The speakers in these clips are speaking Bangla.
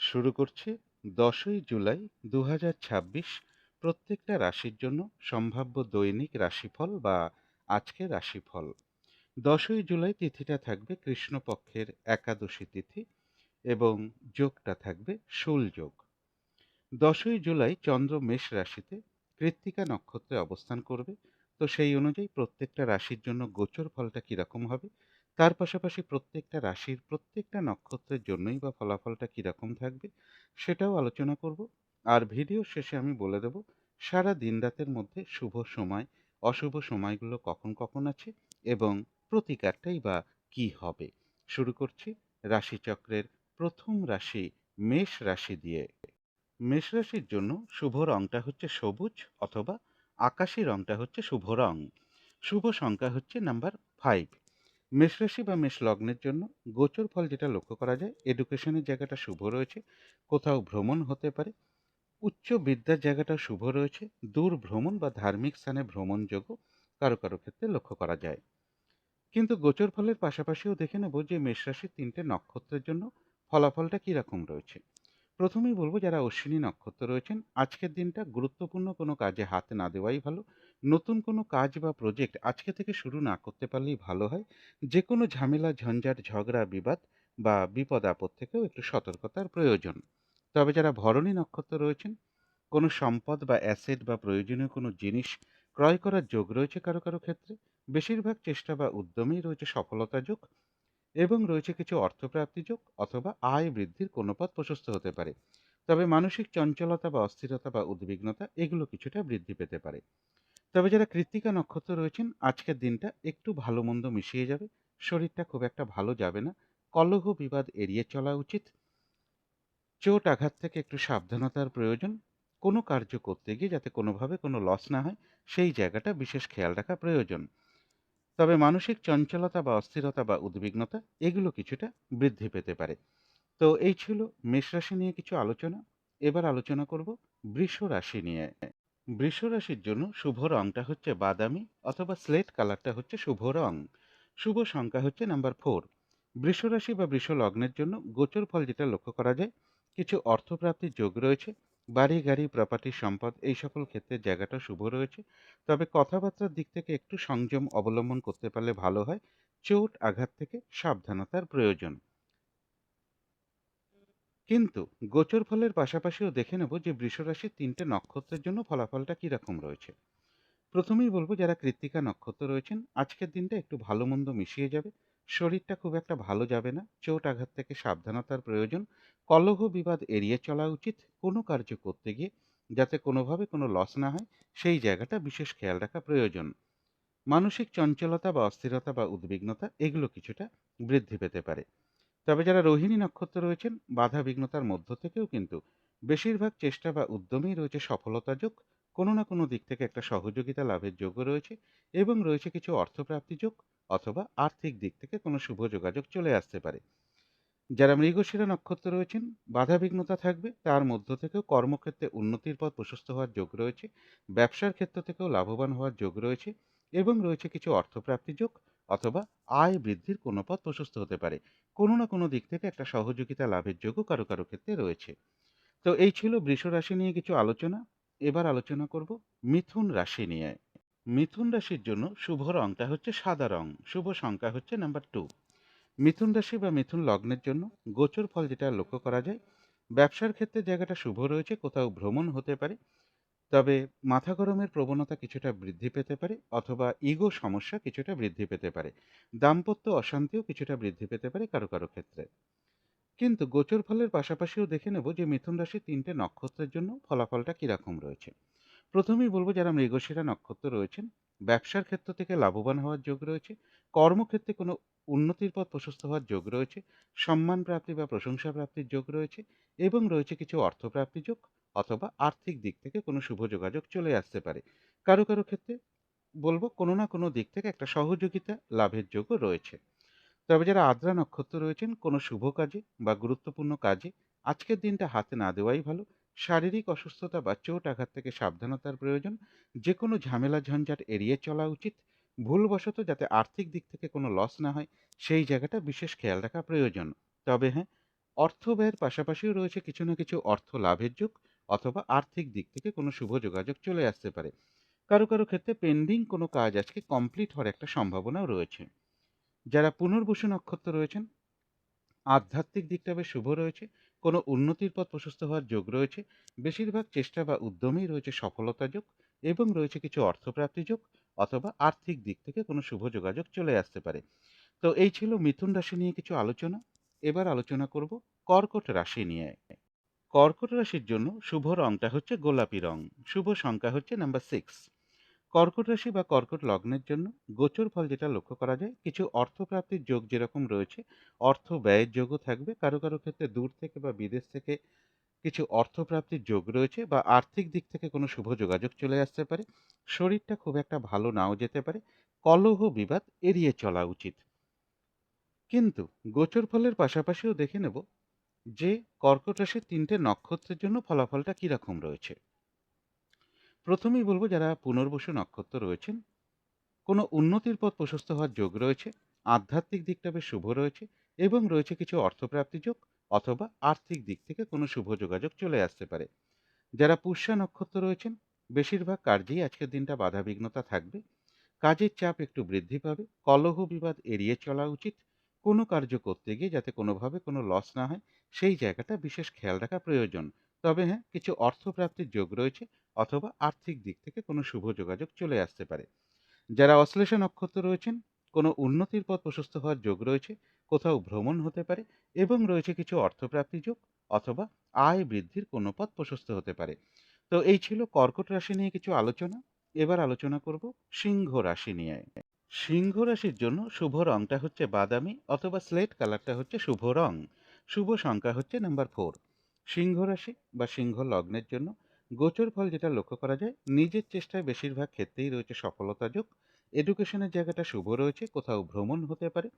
শুরু করছি 10ই জুলাই 2026 প্রত্যেকটা রাশির জন্য সম্ভাব্য দৈনিক রাশিফল বা আজকের রাশিফল। 10ই জুলাই তিথিটা থাকবে কৃষ্ণপক্ষের একাদশী তিথি এবং যোগটা থাকবে শূল যোগ। 10ই জুলাই চন্দ্র মেষ রাশিতে কৃত্তিকা নক্ষত্রে অবস্থান করবে। তো সেই অনুযায়ী প্রত্যেকটা রাশির জন্য গোচর ফলটা কীরকম হবে, তার পাশাপাশি প্রত্যেকটা রাশির প্রত্যেকটা নক্ষত্রের জন্যই বা ফলাফলটা কীরকম থাকবে সেটাও আলোচনা করব। আর ভিডিও শেষে আমি বলে দেব সারা দিন রাতের মধ্যে শুভ সময় অশুভ সময়গুলো কখন কখন আছে এবং প্রতিকারটাই বা কী হবে। শুরু করছি রাশিচক্রের প্রথম রাশি মেষ রাশি দিয়ে। মেষ রাশির জন্য শুভ রংটা হচ্ছে সবুজ অথবা আকাশি রংটা হচ্ছে শুভ রং। শুভ সংখ্যা হচ্ছে নাম্বার 5। মেষ রাশি বা মেষ লগ্নের জন্য গোচর ফল যেটা লক্ষ্য করা যায়, এডুকেশনের জায়গাটা শুভ রয়েছে, কোথাও ভ্রমণ হতে পারে, উচ্চ বিদ্যার জায়গাটা শুভ রয়েছে, দূর ভ্রমণ বা ধার্মিক স্থানে ভ্রমণযোগ্য কারো কারো ক্ষেত্রে লক্ষ্য করা যায়। কিন্তু গোচর ফলের পাশাপাশিও দেখে নেব যে মেষ রাশির 3টে নক্ষত্রের জন্য ফলাফলটা কীরকম রয়েছে। প্রথমেই বলবো যারা অশ্বিনী নক্ষত্র রয়েছেন আজকের দিনটা গুরুত্বপূর্ণ কোনো কাজে হাত না দেওয়াই ভালো। নতুন কোনো কাজ বা প্রজেক্ট আজকে থেকে শুরু না করতে পারলেই ভালো হয়। যে কোনো ঝামেলা ঝঞ্ঝাট ঝগড়া বিবাদ বা বিপদ আপদ থেকেও একটু সতর্কতার প্রয়োজন। তবে যারা ভরণী নক্ষত্র রয়েছেন কোনো সম্পদ বা অ্যাসেট বা প্রয়োজনীয় কোনো জিনিস ক্রয় করার যোগ রয়েছে কারো কারো ক্ষেত্রে। বেশিরভাগ চেষ্টা বা উদ্যমেই রয়েছে সফলতা যোগ এবং রয়েছে কিছু অর্থপ্রাপ্তি যোগ অথবা আয় বৃদ্ধির কোনো পথ প্রশস্ত হতে পারে। তবে মানসিক চঞ্চলতা বা অস্থিরতা বা উদ্বিগ্নতা এগুলো কিছুটা বৃদ্ধি পেতে পারে। তবে যারা কৃত্তিকা নক্ষত্র রয়েছেন আজকের দিনটা একটু ভালো মন্দ মিশিয়ে যাবে। শরীরটা খুব একটা ভালো যাবে না। কলহ বিবাদ এড়িয়ে চলা উচিত। চোট আঘাত থেকে একটু সাবধানতার প্রয়োজন। কোনো কার্য করতে গিয়ে যাতে কোনোভাবে কোনো লস না হয় সেই জায়গাটা বিশেষ খেয়াল রাখা প্রয়োজন। তবে মানসিক চঞ্চলতা বা অস্থিরতা বা উদ্বিগ্নতা এগুলো কিছুটা বৃদ্ধি পেতে পারে। তো এই ছিল মেষ রাশি নিয়ে কিছু আলোচনা। এবার আলোচনা করব বৃষ রাশি নিয়ে। বৃষ রাশির জন্য শুভ রংটা হচ্ছে বাদামি অথবা স্লেট কালারটা হচ্ছে শুভ রং। শুভ সংখ্যা হচ্ছে নাম্বার 4। বৃষ রাশি বা বৃষ লগ্নের জন্য গোচর ফল যেটা লক্ষ্য করা যায়, কিছু অর্থপ্রাপ্তির যোগ রয়েছে। বাড়ি গাড়ি প্রপার্টি সম্পদ এই সকল ক্ষেত্রের জায়গাটা শুভ রয়েছে। তবে কথাবার্তার দিক থেকে একটু সংযম অবলম্বন করতে পারলে ভালো হয়। চোট আঘাত থেকে সাবধানতার প্রয়োজন। কিন্তু গোচর ফলের পাশাপাশিও দেখে নেব যে বৃষ রাশির 3টে নক্ষত্রের জন্য ফলাফলটা কীরকম রয়েছে। প্রথমেই বলবো যারা কৃত্তিকা নক্ষত্র রয়েছেন আজকের দিনটা একটু ভালো মন্দ মিশিয়ে যাবে। শরীরটা খুব একটা ভালো যাবে না। চোট আঘাত থেকে সাবধানতার প্রয়োজন। কলহ বিবাদ এড়িয়ে চলা উচিত। কোনো কার্য করতে গিয়ে যাতে কোনোভাবে কোনো লস না হয় সেই জায়গাটা বিশেষ খেয়াল রাখা প্রয়োজন। মানসিক চঞ্চলতা বা অস্থিরতা বা উদ্বিগ্নতা এগুলো কিছুটা বৃদ্ধি পেতে পারে। তবে যারা রোহিণী নক্ষত্র রয়েছেন বাধা বিঘ্নতার মধ্য থেকেও কিন্তু বেশিরভাগ চেষ্টা বা উদ্যমেই রয়েছে সফলতা যোগ। কোনো না কোনো দিক থেকে একটা সহযোগিতা লাভের যোগও রয়েছে এবং রয়েছে কিছু অর্থপ্রাপ্তি যোগ অথবা আর্থিক দিক থেকে কোনো শুভ যোগাযোগ চলে আসতে পারে। যারা মৃগশিরা নক্ষত্র রয়েছেন বাধা বিঘ্নতা থাকবে, তার মধ্য থেকেও কর্মক্ষেত্রে উন্নতির পথ প্রশস্ত হওয়ার যোগ রয়েছে। ব্যবসার ক্ষেত্র থেকেও লাভবান হওয়ার যোগ রয়েছে এবং রয়েছে কিছু অর্থপ্রাপ্তি যোগ অথবা আয় বৃদ্ধির কোনো পথ প্রশস্ত হতে পারে। কোনো না কোনো দিক থেকে একটা সহযোগিতা লাভের যোগও কারো কারো ক্ষেত্রে রয়েছে। তো এই ছিল বৃষ রাশি নিয়ে কিছু আলোচনা। এবার আলোচনা করব মিথুন রাশি নিয়ে। মিথুন রাশির জন্য শুভ রংটা হচ্ছে সাদা রং। শুভ সংখ্যা হচ্ছে নাম্বার 2। মিথুন রাশি বা মিথুন লগ্নের জন্য গোচর ফল যেটা লক্ষ্য করা যায়, ব্যবসার ক্ষেত্রে জায়গাটা শুভ রয়েছে, কোথাও ভ্রমণ হতে পারে। তবে মাথা গরমের প্রবণতা কিছুটা বৃদ্ধি পেতে পারে অথবা ইগো সমস্যা কিছুটা বৃদ্ধি পেতে পারে। দাম্পত্য অশান্তিও কিছুটা বৃদ্ধি পেতে পারে কারো কারো ক্ষেত্রে। কিন্তু গোচর ফলের পাশাপাশিও দেখে নেব যে মিথুন রাশির 3টে নক্ষত্রের জন্য ফলাফলটা কীরকম রয়েছে। প্রথমেই বলব যারা মৃগশিরা নক্ষত্র রয়েছেন ব্যবসার ক্ষেত্র থেকে লাভবান হওয়ার যোগ রয়েছে। কর্মক্ষেত্রে কোনো উন্নতির পথ প্রশস্ত হওয়ার যোগ রয়েছে। সম্মান প্রাপ্তি বা প্রশংসা প্রাপ্তির যোগ রয়েছে এবং রয়েছে কিছু অর্থপ্রাপ্তি যোগ অথবা আর্থিক দিক থেকে কোনো শুভ যোগাযোগ চলে আসতে পারে। কারো কারো ক্ষেত্রে বলবো কোনো না কোনো দিক থেকে একটা সহযোগিতা লাভের যোগও রয়েছে। তবে যারা আদ্রা নক্ষত্র রয়েছেন কোনো শুভ কাজে বা গুরুত্বপূর্ণ কাজে আজকের দিনটা হাতে না দেওয়াই ভালো। শারীরিক অসুস্থতা বা চোট আঘাত থেকে সাবধানতার প্রয়োজন। যে কোনো ঝামেলা ঝঞ্ঝাট এড়িয়ে চলা উচিত। ভুলবশত যাতে আর্থিক দিক থেকে কোনো লস না হয় সেই জায়গাটা বিশেষ খেয়াল রাখা প্রয়োজন। তবে হ্যাঁ, অর্থ ব্যয়ের পাশাপাশিও রয়েছে কিছু না কিছু অর্থ লাভের যোগ, অথবা আর্থিক দিক থেকে কোনো শুভ যোগাযোগ চলে আসতে পারে। কারো কারো ক্ষেত্রে পেন্ডিং কোনো কাজ আজকে কমপ্লিট হওয়ার একটা সম্ভাবনাও রয়েছে। যারা পুনর্বসু নক্ষত্র রয়েছেন, আধ্যাত্মিক দিকটা বেশ শুভ রয়েছে, কোনো উন্নতির পথ প্রশস্ত হওয়ার যোগ রয়েছে, বেশিরভাগ চেষ্টা বা উদ্যমেই রয়েছে সফলতা যোগ, এবং রয়েছে কিছু অর্থপ্রাপ্তি যোগ, অথবা আর্থিক দিক থেকে কোনো শুভ যোগাযোগ চলে আসতে পারে। তো এই ছিল মিথুন রাশি নিয়ে কিছু আলোচনা। এবার আলোচনা করব কর্কট রাশি নিয়ে। কর্কট রাশির জন্য শুভ রংটা হচ্ছে গোলাপি রং। শুভ সংখ্যা হচ্ছে নাম্বার 6। কর্কট রাশি বা কর্কট লগ্নের জন্য গোচর ফল যেটা লক্ষ্য করা যায়, কিছু অর্থপ্রাপ্তির যোগ যেরকম রয়েছে, অর্থ ব্যয়ের যোগও থাকবে। কারো কারো ক্ষেত্রে দূর থেকে বা বিদেশ থেকে কিছু অর্থপ্রাপ্তির যোগ রয়েছে, বা আর্থিক দিক থেকে কোনো শুভ যোগাযোগ চলে আসতে পারে। শরীরটা খুব একটা ভালো নাও যেতে পারে। কলহ বিবাদ এড়িয়ে চলা উচিত। কিন্তু গোচর ফলের পাশাপাশিও দেখে নেব যে কর্কট রাশির ৩টে নক্ষত্রের জন্য ফলাফলটা কিরকম রয়েছে। প্রথমেই বলবো, যারা পুনর্বসু নক্ষত্র রয়েছেন, কোনো উন্নতির পথ প্রশস্ত হওয়ার যোগ রয়েছে, আধ্যাত্মিক দিকটা বেশ শুভ রয়েছে, এবং রয়েছে কিছু অর্থপ্রাপ্তি যোগ, অথবা আর্থিক দিক থেকে কোনো শুভ যোগাযোগ চলে আসতে পারে। যারা পুষ্যা নক্ষত্র রয়েছেন, বেশিরভাগ কার্যেই আজকের দিনটা বাধাবিঘ্নতা থাকবে। কাজের চাপ একটু বৃদ্ধি পাবে। কলহ বিবাদ এড়িয়ে চলা উচিত। কোনো কার্য করতে গিয়ে যাতে কোনোভাবে কোনো লস না হয়, সেই জায়গাটা বিশেষ খেয়াল রাখা প্রয়োজন। তবে হ্যাঁ, কিছু অর্থপ্রাপ্তির যোগ রয়েছে, অথবা আর্থিক দিক থেকে কোনো শুভ যোগাযোগ চলে আসতে পারে। যারা অশ্লেষা নক্ষত্র রয়েছেন, কোনো উন্নতির পথ প্রশস্ত হওয়ার যোগ রয়েছে, কোথাও ভ্রমণ হতে পারে, এবং রয়েছে কিছু অর্থপ্রাপ্তি যোগ, অথবা আয় বৃদ্ধির কোনো পথ প্রশস্ত হতে পারে। তো এই ছিল কর্কট রাশি নিয়ে কিছু আলোচনা। এবার আলোচনা করব সিংহ রাশি নিয়ে। সিংহ রাশির জন্য শুভ রংটা হচ্ছে বাদামি, অথবা স্লেট কালারটা হচ্ছে শুভ রং। শুভ সংখ্যা হচ্ছে নাম্বার 4। সিংহ রাশি বা সিংহ লগ্নের জন্য গোচর ফল যেটা লক্ষ্য করা যায়, নিজের চেষ্টায় বেশিরভাগ ক্ষেত্রেই রয়েছে সফলতা যোগ। এডুকেশনের জায়গাটা শুভ রয়েছে, কোথাও ভ্রমণ হতে পারে।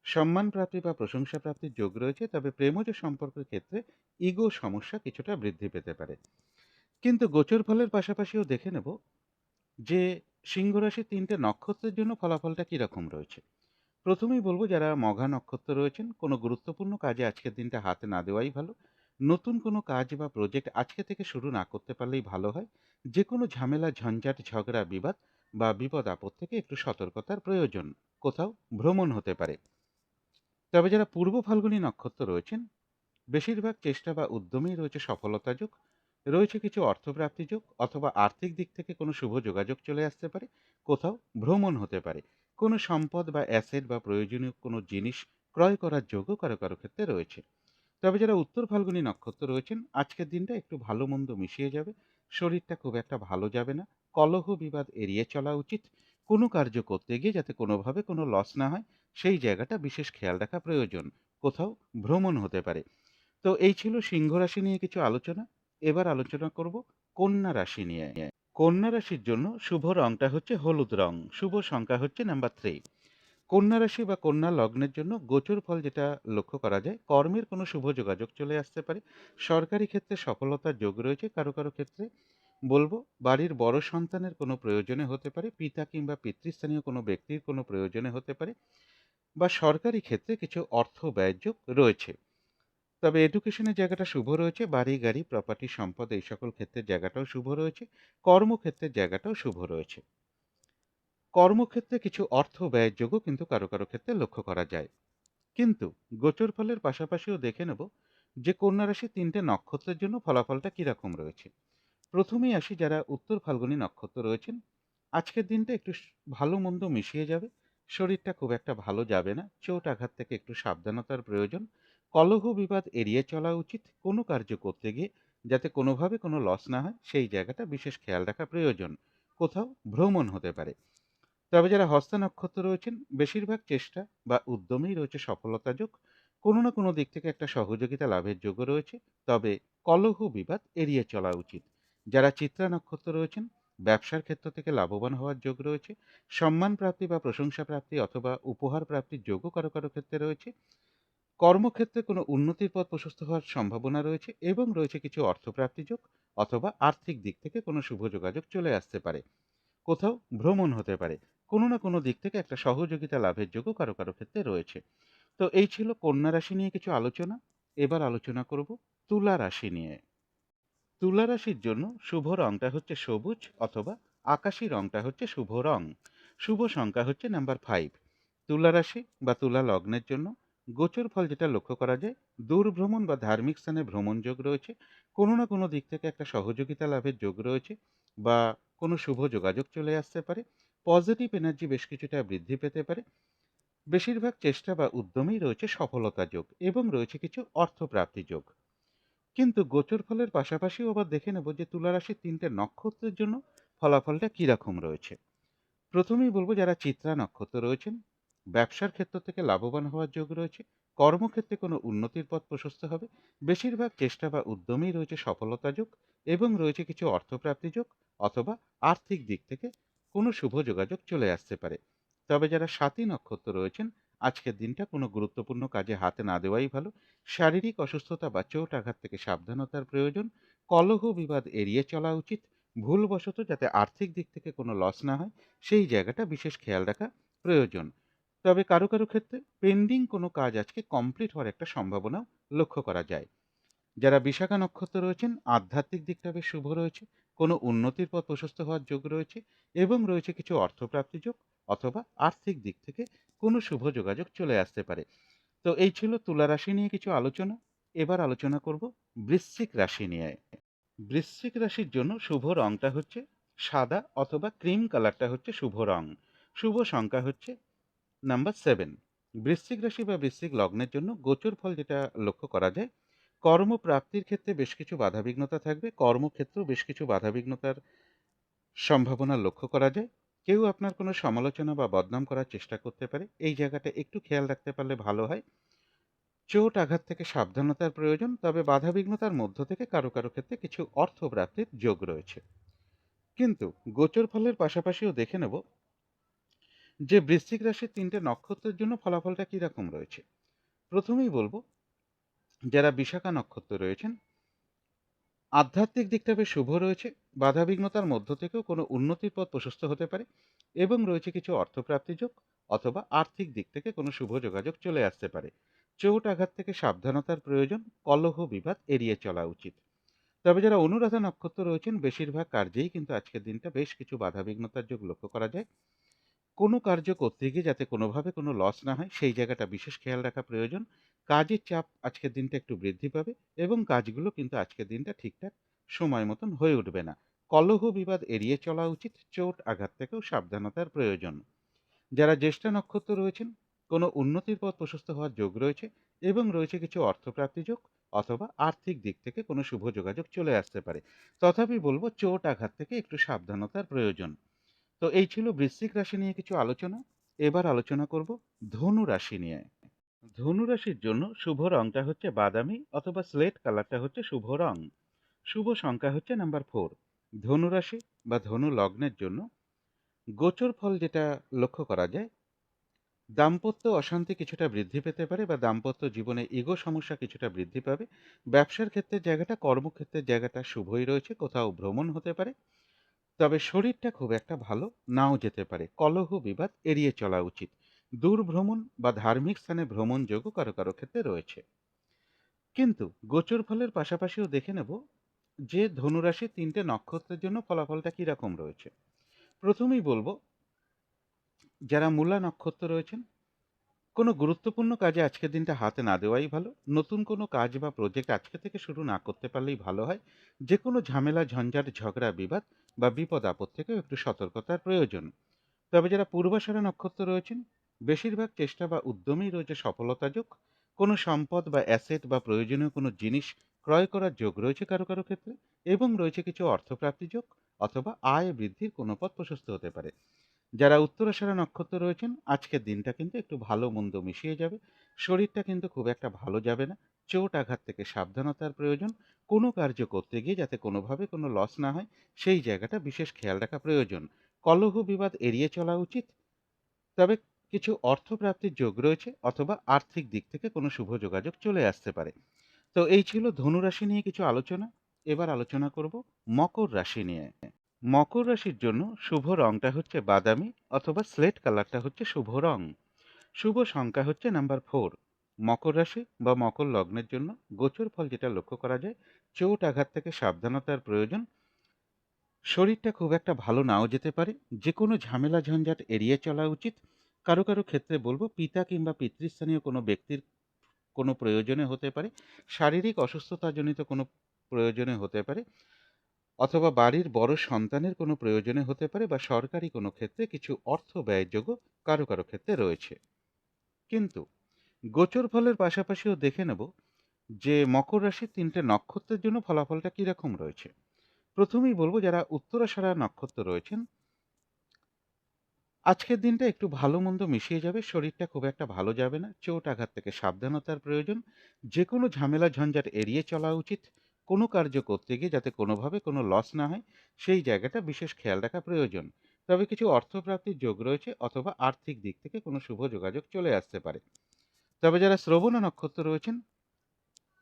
সম্মান প্রাপ্তি বা প্রশংসা প্রাপ্তির যোগ রয়েছে, তবে প্রেমজ সম্পর্কের ক্ষেত্রে ইগো সমস্যা কিছুটা বৃদ্ধি পেতে পারে। কিন্তু গোচর ফলের পাশাপাশিও দেখে নেব যে সিংহ রাশির ৩টে নক্ষত্রের জন্য ফলাফলটা কিরকম রয়েছে। প্রথমেই বলবো, যারা মঘা নক্ষত্র রয়েছেন, কোনো গুরুত্বপূর্ণ কাজে আজকের দিনটা হাতে না দেওয়াই ভালো। নতুন কোনো কাজ বা প্রজেক্ট আজকে থেকে শুরু না করতে পারলেই ভালো হয়। যে কোনো ঝামেলা, ঝঞ্ঝাট, ঝগড়া, বিবাদ বা বিপদ আপদ থেকে একটু সতর্কতার প্রয়োজন। কোথাও ভ্রমণ হতে পারে। তবে যারা পূর্ব ফাল্গুনী নক্ষত্র রয়েছেন, বেশিরভাগ চেষ্টা বা উদ্যমেই রয়েছে সফলতা যোগ। রয়েছে কিছু অর্থপ্রাপ্তি যোগ, অথবা আর্থিক দিক থেকে কোনো শুভ যোগাযোগ চলে আসতে পারে। কোথাও ভ্রমণ হতে পারে। কোনো সম্পদ বা অ্যাসেট বা প্রয়োজনীয় কোনো জিনিস ক্রয় করার যোগও কারো কারো ক্ষেত্রে রয়েছে। তবে যারা উত্তর ফাল্গুনী নক্ষত্র রয়েছেন, আজকের দিনটা একটু ভালো মন্দ মিশিয়ে যাবে। শরীরটা খুব একটা ভালো যাবে না। কলহ বিবাদ এড়িয়ে চলা উচিত। কোনো কার্য করতে গিয়ে যাতে কোনোভাবে কোনো লস না হয়, সেই জায়গাটা বিশেষ খেয়াল রাখা প্রয়োজন। কোথাও ভ্রমণ হতে পারে। তো এই ছিল সিংহ রাশি নিয়ে কিছু আলোচনা। এবার আলোচনা করব কন্যা রাশি নিয়ে। কন্যা রাশির জন্য শুভ রংটা হচ্ছে হলুদ রং। শুভ সংখ্যা হচ্ছে নাম্বার 3। কন্যা রাশি বা কন্যা লগ্নের জন্য গোচর ফল যেটা লক্ষ্য করা যায়, কর্মের কোনো শুভ যোগাযোগ চলে আসতে পারে। সরকারি ক্ষেত্রে সফলতার যোগ রয়েছে। কারো কারো ক্ষেত্রে বলবো, বাড়ির বড় সন্তানের কোনো প্রয়োজনে হতে পারে, পিতা কিংবা পিতৃস্থানীয় কোনো ব্যক্তির কোনো প্রয়োজনে হতে পারে, বা সরকারি ক্ষেত্রে কিছু অর্থ ব্যয় যোগ রয়েছে। তবে এডুকেশনের জায়গাটা শুভ রয়েছে। বাড়ি, গাড়ি, প্রপার্টি, সম্পদ এই সকল ক্ষেত্রের জায়গাটাও শুভ রয়েছে। কর্মক্ষেত্রের জায়গাটাও শুভ রয়েছে। কর্মক্ষেত্রে কিছু অর্থ ব্যয়ের যোগও কিন্তু কারো কারো ক্ষেত্রে লক্ষ্য করা যায়। কিন্তু গোচর ফলের পাশাপাশিও দেখে নেব যে কন্যা রাশি ৩টে নক্ষত্রের জন্য ফলাফলটা কিরকম রয়েছে। প্রথমেই আসি, যারা উত্তর ফাল্গুনী নক্ষত্র রয়েছেন, আজকের দিনটা একটু ভালো মন্দ মিশিয়ে যাবে। শরীরটা খুব একটা ভালো যাবে না। চোট আঘাত থেকে একটু সাবধানতার প্রয়োজন। কলহ বিবাদ এড়িয়ে চলা উচিত। কোনো কার্য করতে গিয়ে যাতে কোনোভাবে কোনো লস না হয়, সেই জায়গাটা বিশেষ খেয়াল রাখা প্রয়োজন। কোথাও ভ্রমণ হতে পারে। তবে যারা হস্তা নক্ষত্র রয়েছেন, বেশিরভাগ চেষ্টা বা উদ্যমেই রয়েছে সফলতা যোগ। কোনো না কোনো দিক থেকে একটা সহযোগিতা লাভের যোগও রয়েছে। তবে কলহ বিবাদ এড়িয়ে চলা উচিত। যারা চিত্রা নক্ষত্র রয়েছেন, ব্যবসার ক্ষেত্র থেকে লাভবান হওয়ার যোগ রয়েছে। সম্মান প্রাপ্তি বা প্রশংসা প্রাপ্তি, অথবা উপহার প্রাপ্তির যোগও কারো কারো ক্ষেত্রে রয়েছে। কর্মক্ষেত্রে কোনো উন্নতির পথ প্রশস্ত হওয়ার সম্ভাবনা রয়েছে, এবং রয়েছে কিছু অর্থপ্রাপ্তি যোগ, অথবা আর্থিক দিক থেকে কোনো শুভ যোগাযোগ চলে আসতে পারে। কোথাও ভ্রমণ হতে পারে। কোনো না কোনো দিক থেকে একটা সহযোগিতা লাভের যোগও কারো কারো ক্ষেত্রে রয়েছে। তো এই ছিল কন্যা রাশি নিয়ে কিছু আলোচনা। এবার আলোচনা করব তুলা রাশি নিয়ে। তুলা রাশির জন্য শুভ রংটা হচ্ছে সবুজ অথবা আকাশি রংটা হচ্ছে শুভ রং। শুভ সংখ্যা হচ্ছে নাম্বার 5। তুলা রাশি বা তুলা লগ্নের জন্য গোচর ফল যেটা লক্ষ্য করা যায়, দূর ভ্রমণ বা ধার্মিক স্থানে ভ্রমণ যোগ রয়েছে, কোনো না কোনো দিক থেকে একটা সহযোগিতা লাভের যোগ রয়েছে, বা কোনো শুভ যোগাযোগ চলে আসতে পারে। পজিটিভ এনার্জি বেশ কিছুটা বৃদ্ধি পেতে পারে। বেশিরভাগ চেষ্টা বা উদ্যমেই রয়েছে সফলতা যোগ এবং রয়েছে কিছু অর্থপ্রাপ্তি যোগ। কিন্তু গোচর ফলের পাশাপাশিও আবার দেখে নেব যে তুলা রাশির ৩টে নক্ষত্রের জন্য ফলাফলটা কিরকম রয়েছে। প্রথমেই বলবো, যারা চিত্রা নক্ষত্র রয়েছেন, ব্যবসার ক্ষেত্র থেকে লাভবান হওয়ার যোগ রয়েছে। কর্মক্ষেত্রে কোনো উন্নতির পথ প্রশস্ত হবে। বেশিরভাগ চেষ্টা বা উদ্যমেই রয়েছে সফলতা যোগ এবং রয়েছে কিছু অর্থপ্রাপ্তি যোগ, অথবা আর্থিক দিক থেকে কোনো শুভ যোগাযোগ চলে আসতে পারে। তবে যারা স্বাতী নক্ষত্র রয়েছেন, আজকের দিনটা কোনো গুরুত্বপূর্ণ কাজে হাতে না দেওয়াই ভালো। শারীরিক অসুস্থতা বা চোট আঘাত থেকে সাবধানতার প্রয়োজন। কলহ বিবাদ এড়িয়ে চলা উচিত। ভুলবশত যাতে আর্থিক দিক থেকে কোনো লস না হয়, সেই জায়গাটা বিশেষ খেয়াল রাখা প্রয়োজন। তবে কারো কারো ক্ষেত্রে পেন্ডিং কোনো কাজ আজকে কমপ্লিট হওয়ার একটা সম্ভাবনাও লক্ষ্য করা যায়। যারা বিশাখা নক্ষত্র রয়েছেন, আধ্যাত্মিক দিকটা বেশ শুভ রয়েছে। কোনো উন্নতির পথ প্রশস্ত হওয়ার যোগ রয়েছে এবং রয়েছে কিছু অর্থপ্রাপ্তি যোগ, অথবা আর্থিক দিক থেকে কোনো শুভ যোগাযোগ চলে আসতে পারে। তো এই ছিল তুলা রাশি নিয়ে কিছু আলোচনা। এবার আলোচনা করব বৃশ্চিক রাশি নিয়ে। বৃশ্চিক রাশির জন্য শুভ রংটা হচ্ছে সাদা অথবা ক্রিম কালারটা হচ্ছে শুভ রং। শুভ সংখ্যা হচ্ছে নাম্বার 7। বৃশ্চিক রাশি বা বৃশ্চিক লগ্নের জন্য গোচর ফল যেটা লক্ষ্য করা যায়, কর্মপ্রাপ্তির ক্ষেত্রে বেশ কিছু বাধাবিঘ্নতা থাকবে। কর্মক্ষেত্রেও বেশ কিছু বাধাবিঘ্নতার সম্ভাবনা লক্ষ্য করা যায়। কেউ আপনার কোনো সমালোচনা বা বদনাম করার চেষ্টা করতে পারে। এই জায়গাটা একটু খেয়াল রাখতে পারলে ভালো হয়। চোট আঘাত থেকে সাবধানতার প্রয়োজন। তবে বাধাবিঘ্নতার মধ্য থেকে কারো কারো ক্ষেত্রে কিছু অর্থপ্রাপ্তির যোগ রয়েছে। কিন্তু গোচর ফলের পাশাপাশিও দেখে নেব যে বৃশ্চিক রাশির ৩টে নক্ষত্রের জন্য ফলাফলটা কিরকম রয়েছে। প্রথমেই বলবো, যারা বিশাখা নক্ষত্র রয়েছেন, আধ্যাত্মিক দিকটা বেশ শুভ রয়েছে। বাধাবিঘ্নতার মধ্য থেকেও কোনো উন্নতির পথ প্রশস্ত হতে পারে এবং রয়েছে কিছু অর্থপ্রাপ্তি যোগ, অথবা আর্থিক দিক থেকে কোনো শুভ যোগাযোগ চলে আসতে পারে। চোট আঘাত থেকে সাবধানতার প্রয়োজন। কলহ বিবাদ এড়িয়ে চলা উচিত। তবে যারা অনুরাধা নক্ষত্র রয়েছেন, বেশিরভাগ কার্যেই কিন্তু আজকের দিনটা বেশ কিছু বাধাবিঘ্নতার যোগ লক্ষ্য করা যায়। কোনো কার্য করতে গিয়ে যাতে কোনোভাবে কোনো লস না হয়, সেই জায়গাটা বিশেষ খেয়াল রাখা প্রয়োজন। কাজের চাপ আজকের দিনটা একটু বৃদ্ধি পাবে এবং কাজগুলো কিন্তু আজকের দিনটা ঠিকঠাক সময় মতন হয়ে উঠবে না। কলহ বিবাদ এড়িয়ে চলা উচিত। চোট আঘাত থেকেও সাবধানতার প্রয়োজন। যারা জ্যেষ্ঠা নক্ষত্র রয়েছেন, কোনো উন্নতির পথ প্রশস্ত হওয়ার যোগ রয়েছে এবং রয়েছে কিছু অর্থপ্রাপ্তি যোগ, অথবা আর্থিক দিক থেকে কোনো শুভ যোগাযোগ চলে আসতে পারে। তথাপি বলবো, চোট আঘাত থেকে একটু সাবধানতার প্রয়োজন। তো এই ছিল বৃশ্চিক রাশি নিয়ে কিছু আলোচনা। এবার আলোচনা করব ধনু রাশি নিয়ে। ধনু রাশির জন্য শুভ রংটা হচ্ছে বাদামি অথবা স্লেট কালারটা হচ্ছে শুভ রং। শুভ সংখ্যা হচ্ছে নাম্বার 4। ধনু রাশি বা ধনু লগ্নের জন্য গোচর ফল যেটা লক্ষ্য করা যায়, দাম্পত্য অশান্তি কিছুটা বৃদ্ধি পেতে পারে, বা দাম্পত্য জীবনে ইগো সমস্যা কিছুটা বৃদ্ধি পাবে। ব্যবসার ক্ষেত্রের জায়গাটা, কর্মক্ষেত্রের জায়গাটা শুভই রয়েছে। কোথাও ভ্রমণ হতে পারে। তবে শরীরটা খুব একটা ভালো নাও যেতে পারে। কলহ বিবাদ এড়িয়ে চলা উচিত। দূর ভ্রমণ বা ধার্মিক স্থানে ভ্রমণ যোগও কারো কারো ক্ষেত্রে রয়েছে। কিন্তু গোচর ফলের পাশাপাশিও দেখে নেব যে ধনুরাশির ৩টে নক্ষত্রের জন্য ফলাফলটা কিরকম রয়েছে। প্রথমেই বলবো, যারা মূলা নক্ষত্র রয়েছেন, কোনো গুরুত্বপূর্ণ কাজে আজকের দিনটা হাতে না দেওয়াই ভালো। নতুন কোনো কাজ বা প্রজেক্ট আজকে থেকে শুরু না করতে পারলেই ভালো হয়। যে কোনো ঝামেলা, ঝঞ্ঝাট, ঝগড়া, বিবাদ বা বিপদ আপদ থেকেও একটু সতর্কতার প্রয়োজন। তবে যারা পূর্বাষাঢ়া নক্ষত্র রয়েছেন, বেশিরভাগ চেষ্টা বা উদ্যমেই রয়েছে সফলতা যোগ। কোনো সম্পদ বা অ্যাসেট বা প্রয়োজনীয় কোনো জিনিস ক্রয় করার যোগ রয়েছে কারো কারো ক্ষেত্রে, এবং রয়েছে কিছু অর্থপ্রাপ্তি যোগ, অথবা আয় বৃদ্ধির কোনো পথ প্রশস্ত হতে পারে। যারা উত্তরাষাঢ়া নক্ষত্র রয়েছেন, আজকের দিনটা কিন্তু একটু ভালো মন্দ মিশিয়ে যাবে। শরীরটা কিন্তু খুব একটা ভালো যাবে না। চোট আঘাত থেকে সাবধানতার প্রয়োজন। কোনো কার্য করতে গিয়ে যাতে কোনোভাবে কোনো লস না হয়, সেই জায়গাটা বিশেষ খেয়াল রাখা প্রয়োজন। কলহ বিবাদ এড়িয়ে চলা উচিত। তবে কিছু অর্থপ্রাপ্তির যোগ রয়েছে, অথবা আর্থিক দিক থেকে কোনো শুভ যোগাযোগ চলে আসতে পারে। তো এই ছিল ধনুরাশি নিয়ে কিছু আলোচনা। এবার আলোচনা করব মকর রাশি নিয়ে। মকর রাশির জন্য শুভ রংটা হচ্ছে বাদামি অথবা স্লেট কালারটা হচ্ছে শুভ রং। শুভ সংখ্যা হচ্ছে নাম্বার 4। মকর রাশি বা মকর লগ্নের জন্য গোচর ফল যেটা লক্ষ্য করা যায়, চোট আঘাত থেকে সাবধানতার প্রয়োজন। শরীরটা খুব একটা ভালো নাও যেতে পারে, যে কোনো ঝামেলা ঝঞ্ঝাট এড়িয়ে চলা উচিত। কারো কারো ক্ষেত্রে বলবো পিতা কিংবা পিতৃস্থানীয় কোনো ব্যক্তির কোনো প্রয়োজনে হতে পারে, শারীরিক অসুস্থতাজনিত কোনো প্রয়োজনে হতে পারে, অথবা বাড়ির বড় সন্তানের কোনো প্রয়োজনে হতে পারে, বা সরকারি কোনো ক্ষেত্রে কিছু অর্থ ব্যয়যোগ্য কারো কারো ক্ষেত্রে রয়েছে। কিন্তু গোচর ফলের পাশাপাশিও দেখে নেব যে মকর রাশির ৩টে নক্ষত্রের জন্য ফলাফলটা কীরকম রয়েছে। প্রথমেই বলবো যারা উত্তরাষাঢ়া নক্ষত্র রয়েছেন, আজকের দিনটা একটু ভালো মন্দ মিশিয়ে যাবে, শরীরটা খুব একটা ভালো যাবে না, চোট আঘাত থেকে সাবধানতার প্রয়োজন, যে কোনো ঝামেলা ঝঞ্ঝাট এড়িয়ে চলা উচিত, কোনো কার্য করতে গিয়ে যাতে কোনোভাবে কোনো লস না হয় সেই জায়গাটা বিশেষ খেয়াল রাখা প্রয়োজন। তবে কিছু অর্থপ্রাপ্তির যোগ রয়েছে, অথবা আর্থিক দিক থেকে কোনো শুভ যোগাযোগ চলে আসতে পারে। তবে যারা শ্রবণা নক্ষত্র রয়েছেন,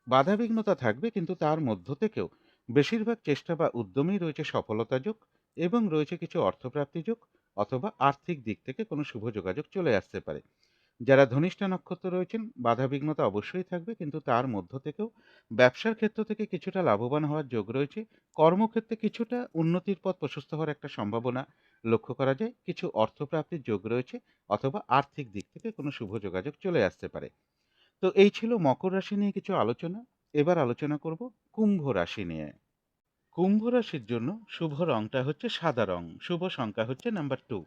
বাধাবিঘ্নতা থাকবে, কিন্তু তার মধ্য থেকেও বেশিরভাগ চেষ্টা বা উদ্যমেই রয়েছে সফলতা যোগ, এবং রয়েছে কিছু অর্থপ্রাপ্তি যোগ, অথবা আর্থিক দিক থেকে কোনো শুভ যোগাযোগ চলে আসতে পারে। যারা ধনিষ্ঠা নক্ষত্র রয়েছেন, বাধাবিঘ্নতা অবশ্যই থাকবে, কিন্তু তার মধ্য থেকেও ব্যবসার ক্ষেত্র থেকে কিছুটা লাভবান হওয়ার যোগ রয়েছে। কর্মক্ষেত্রে কিছুটা উন্নতির পথ প্রশস্ত হওয়ার একটা সম্ভাবনা লক্ষ্য করা যায়, কিছু অর্থপ্রাপ্তির যোগ রয়েছে, অথবা আর্থিক দিক থেকে কোনো শুভ যোগাযোগ চলে আসতে পারে। তো এই ছিল মকর রাশি নিয়ে কিছু আলোচনা। এবার আলোচনা করব কুম্ভ রাশি নিয়ে। কুম্ভ রাশির জন্য শুভ রংটা হচ্ছে সাদা রং, শুভ সংখ্যা হচ্ছে নাম্বার 2।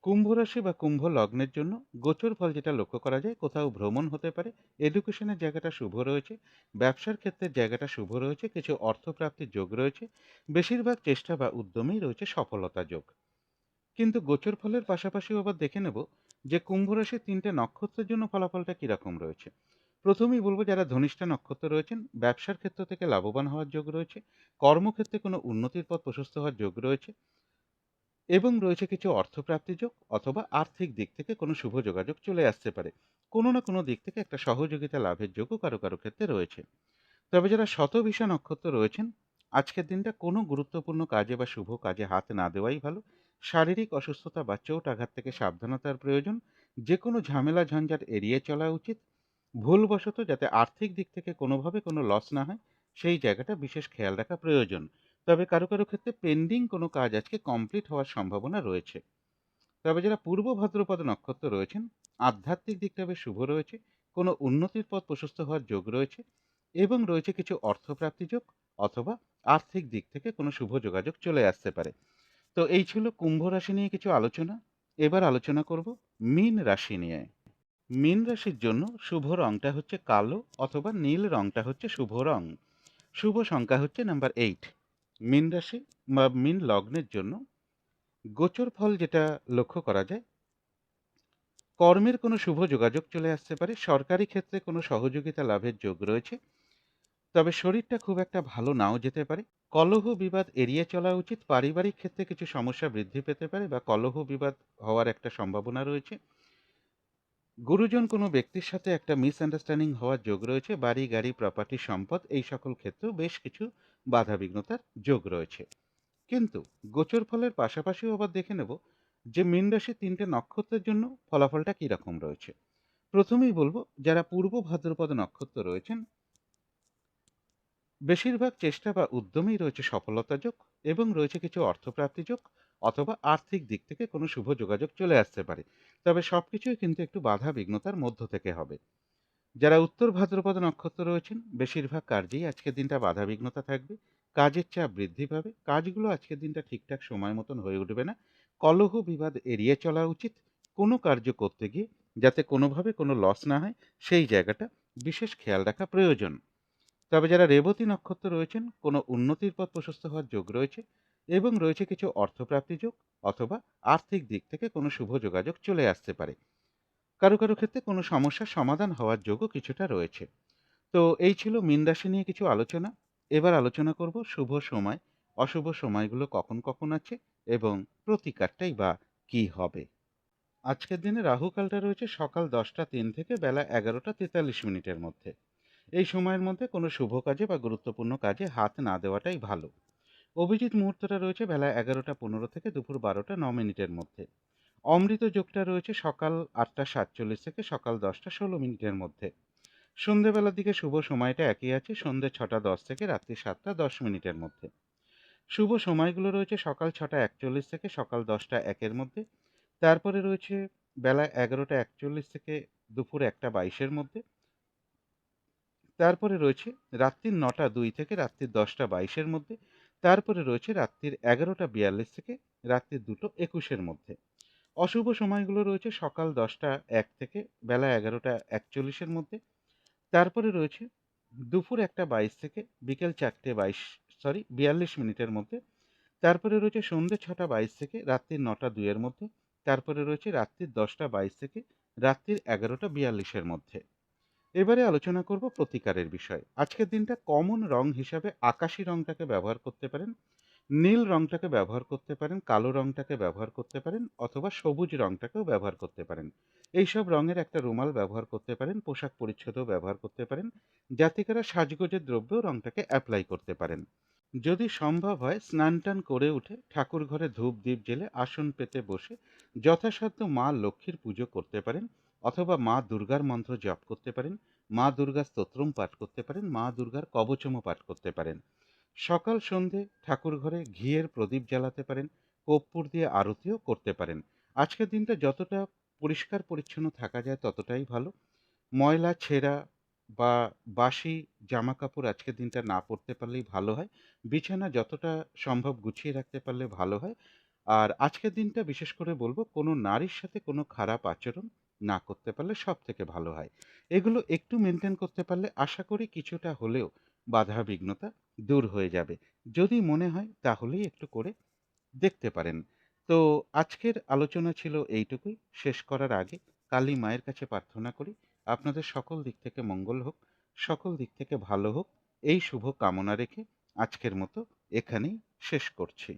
কুম্ভ রাশি বা কুম্ভ লগ্নের জন্য গোচর ফল যেটা লক্ষ্য করা যায়, কোথাও ভ্রমণ হতে পারে, এডুকেশনের জায়গাটা শুভ রয়েছে, ব্যবসার ক্ষেত্রের জায়গাটা শুভ রয়েছে, কিছু অর্থপ্রাপ্তির যোগ রয়েছে, বেশিরভাগ চেষ্টা বা উদ্যমেই রয়েছে সফলতা যোগ। কিন্তু গোচর ফলের পাশাপাশি আবার দেখে নেব যে কুম্ভ রাশির ৩টে নক্ষত্রের জন্য ফলাফলটা কীরকম রয়েছে। প্রথমেই বলবো যারা ধনিষ্ঠা নক্ষত্র রয়েছেন, ব্যবসার ক্ষেত্র থেকে লাভবান হওয়ার যোগ রয়েছে, কর্মক্ষেত্রে কোনো উন্নতির পথ প্রশস্ত হওয়ার যোগ রয়েছে, এবং রয়েছে কিছু অর্থপ্রাপ্তি যোগ, অথবা আর্থিক দিক থেকে কোনো শুভ যোগাযোগ চলে আসতে পারে। কোনো না কোনো দিক থেকে একটা সহযোগিতা লাভের যোগও কারো কারো ক্ষেত্রে রয়েছে। তবে যারা শতভিষা নক্ষত্র রয়েছেন, আজকের দিনটা কোনো গুরুত্বপূর্ণ কাজে বা শুভ কাজে হাত না দেওয়াই ভালো। শারীরিক অসুস্থতা বা চোট আঘাত থেকে সাবধানতার প্রয়োজন, যে কোনো ঝামেলা ঝঞ্ঝাট এড়িয়ে চলা উচিত। ভুলবশত যাতে আর্থিক দিক থেকে কোনোভাবে কোনো লস না হয় সেই জায়গাটা বিশেষ খেয়াল রাখা প্রয়োজন। তবে কারো কারো ক্ষেত্রে পেন্ডিং কোনো কাজ আজকে কমপ্লিট হওয়ার সম্ভাবনা রয়েছে। তবে যারা পূর্ব ভাদ্রপদ নক্ষত্র রয়েছেন, আধ্যাত্মিক দিকটা বেশ শুভ রয়েছে, কোনো উন্নতির পথ প্রশস্ত হওয়ার যোগ রয়েছে, এবং রয়েছে কিছু অর্থপ্রাপ্তি যোগ, অথবা আর্থিক দিক থেকে কোনো শুভ যোগাযোগ চলে আসতে পারে। তো এই ছিল কুম্ভ রাশি নিয়ে কিছু আলোচনা। এবার আলোচনা করব মীন রাশি নিয়ে। মীন রাশির জন্য শুভ রংটা হচ্ছে কালো, অথবা নীল রংটা হচ্ছে শুভ রং। শুভ সংখ্যা হচ্ছে নাম্বার 8। মীন রাশি বা মীন লগ্নের জন্য গোচর ফল যেটা লক্ষ্য করা যায়, কর্মের কোনো শুভ যোগাযোগ চলে আসতে পারে, সরকারি ক্ষেত্রে কোনো সহযোগিতা লাভের যোগ রয়েছে, তবে শরীরটা খুব একটা ভালো নাও যেতে পারে। কলহ বিবাদ এড়িয়ে চলা উচিত, পারিবারিক ক্ষেত্রে কিছু সমস্যা বৃদ্ধি পেতে পারে, বা কলহ বিবাদ হওয়ার একটা সম্ভাবনা রয়েছে। গুরুজন কোনো ব্যক্তির সাথে একটা মিসআন্ডারস্ট্যান্ডিং হওয়ার যোগ রয়েছে, বাড়ি গাড়ি প্রপার্টি সম্পদ এই সকল ক্ষেত্রেও বেশ কিছু বাধাবিঘ্নতার যোগ রয়েছে। কিন্তু গোচর ফলের পাশাপাশিও আবার দেখে নেব যে মীন রাশির ৩টে নক্ষত্রের জন্য ফলাফলটা কীরকম রয়েছে। প্রথমেই বলবো যারা পূর্ব ভাদ্রপদ নক্ষত্র রয়েছেন, বেশিরভাগ চেষ্টা বা উদ্যমেই রয়েছে সফলতা যোগ, এবং রয়েছে কিছু অর্থপ্রাপ্তি যোগ, অথবা আর্থিক দিক থেকে কোনো শুভ যোগাযোগ চলে আসতে পারে। তবে সবকিছুই কিন্তু একটু বাধা বিঘ্নতার মধ্য থেকে হবে। যারা উত্তর ভাদ্রপদ নক্ষত্র রয়েছেন, বেশিরভাগ কার্যেই আজকের দিনটা বাধাবিঘ্নতা থাকবে, কাজের চাপ বৃদ্ধি পাবে, কাজগুলো আজকের দিনটা ঠিকঠাক সময় মতন হয়ে উঠবে না, কলহ বিবাদ এড়িয়ে চলা উচিত, কোনো কার্য করতে গিয়ে যাতে কোনোভাবে কোনো লস না হয় সেই জায়গাটা বিশেষ খেয়াল রাখা প্রয়োজন। তবে যারা রেবতী নক্ষত্র রয়েছেন, কোনো উন্নতির পথ প্রশস্ত হওয়ার যোগ রয়েছে, এবং রয়েছে কিছু অর্থপ্রাপ্তি যোগ, অথবা আর্থিক দিক থেকে কোনো শুভ যোগাযোগ চলে আসতে পারে। কারো কারো ক্ষেত্রে কোনো সমস্যার সমাধান হওয়ার যোগও কিছুটা রয়েছে। তো এই ছিল মীন রাশি নিয়ে কিছু আলোচনা। এবার আলোচনা করব শুভ সময়, অশুভ সময়গুলো কখন কখন আছে, এবং প্রতিকারটাই বা কি হবে। আজকের দিনে রাহুকালটা রয়েছে সকাল 10টা 3 থেকে বেলা 11টা 43 মিনিটের মধ্যে। এই সময়ের মধ্যে কোনো শুভ কাজে বা গুরুত্বপূর্ণ কাজে হাত না দেওয়াটাই ভালো। অভিজিৎ মুহূর্তটা রয়েছে বেলা 11টা 15 থেকে দুপুর 12টা 9 মিনিটের মধ্যে। অমৃত যোগটা রয়েছে সকাল 8টা 47 থেকে সকাল 10টা 16 মিনিটের মধ্যে। সন্ধেবেলার দিকে শুভ সময়টা একই আছে, সন্ধে ৬:১০ থেকে রাত্রি ৭:১০ মধ্যে। শুভ সময়গুলো রয়েছে সকাল ৬:৪১ থেকে সকাল ১০:০১ মধ্যে। তারপরে রয়েছে বেলা ১১:৪১ থেকে দুপুর ১:২২ মধ্যে। তারপরে রয়েছে রাত্রির ৯:০২ থেকে রাত্রির ১০:২২ মধ্যে। তারপরে রয়েছে রাত্রির ১১:৪২ থেকে রাত্রির ২:২১ মধ্যে। অশুভ সময়গুলো রয়েছে সকাল ১০:০১ থেকে বেলা ১১:৪১ মধ্যে। তারপরে রয়েছে দুপুর ১:২২ থেকে বিকেল ৪:৪২ মধ্যে। তারপরে রয়েছে সন্ধ্যে ৬:২২ থেকে রাত্রির ৯:০২ মধ্যে। তারপরে রয়েছে রাত্রির ১০:২২ থেকে রাত্রির ১১:৪২ মধ্যে। এবারে আলোচনা করব প্রতিকারের বিষয়। আজকের দিনটা কমন রং হিসাবে আকাশি রংটাকে ব্যবহার করতে পারেন, নীল রংটাকে ব্যবহার করতে পারেন, কালো রংটাকে ব্যবহার করতে পারেন অথবা সবুজ রংটাকেও ব্যবহার করতে পারেন। এইসব রঙের একটা রুমাল ব্যবহার করতে পারেন, পোশাক পরিচ্ছদও ব্যবহার করতে পারেন, যাতে করে সাজগোজের দ্রব্যেও রংটাকে অ্যাপ্লাই করতে পারেন। যদি সম্ভব হয় স্নান টান করে উঠে ঠাকুর ঘরে ধূপ দ্বীপ জ্বেলে আসন পেতে বসে যথাসাধ্য মা লক্ষ্মীর পুজো করতে পারেন, অথবা মা দুর্গার মন্ত্র জপ করতে পারেন, মা দুর্গার স্তোত্রম পাঠ করতে পারেন, মা দুর্গার কবচমও পাঠ করতে পারেন। সকাল সন্ধে ঠাকুর ঘরে ঘিয়ের প্রদীপ জ্বালাতে পারেন, কর্পূর দিয়ে আরতিও করতে পারেন। আজকের দিনটা যতটা পরিষ্কার পরিচ্ছন্ন থাকা যায় ততটাই ভালো। ময়লা ছেঁড়া বা বাসি জামা কাপড় আজকের দিনটা না পরতে পারলেই ভালো হয়। বিছানা যতটা সম্ভব গুছিয়ে রাখতে পারলে ভালো হয়। আর আজকের দিনটা বিশেষ করে বলবো কোনো নারীর সাথে কোনো খারাপ আচরণ না করতে পারলে সব থেকে ভালো হয়। এগুলো একটু মেনটেন করতে পারলে আশা করি কিছুটা হলেও বাধা বিঘ্নতা দূর হয়ে যাবে। যদি মনে হয় তাহলেই একটু করে দেখতে পারেন। তো আজকের আলোচনা ছিল এইটুকুই। শেষ করার আগে কালী মায়ের কাছে প্রার্থনা করি আপনাদের সকল দিক থেকে মঙ্গল হোক, সকল দিক থেকে ভালো হোক, এই শুভ কামনা রেখে আজকের মতো এখানেই শেষ করছি।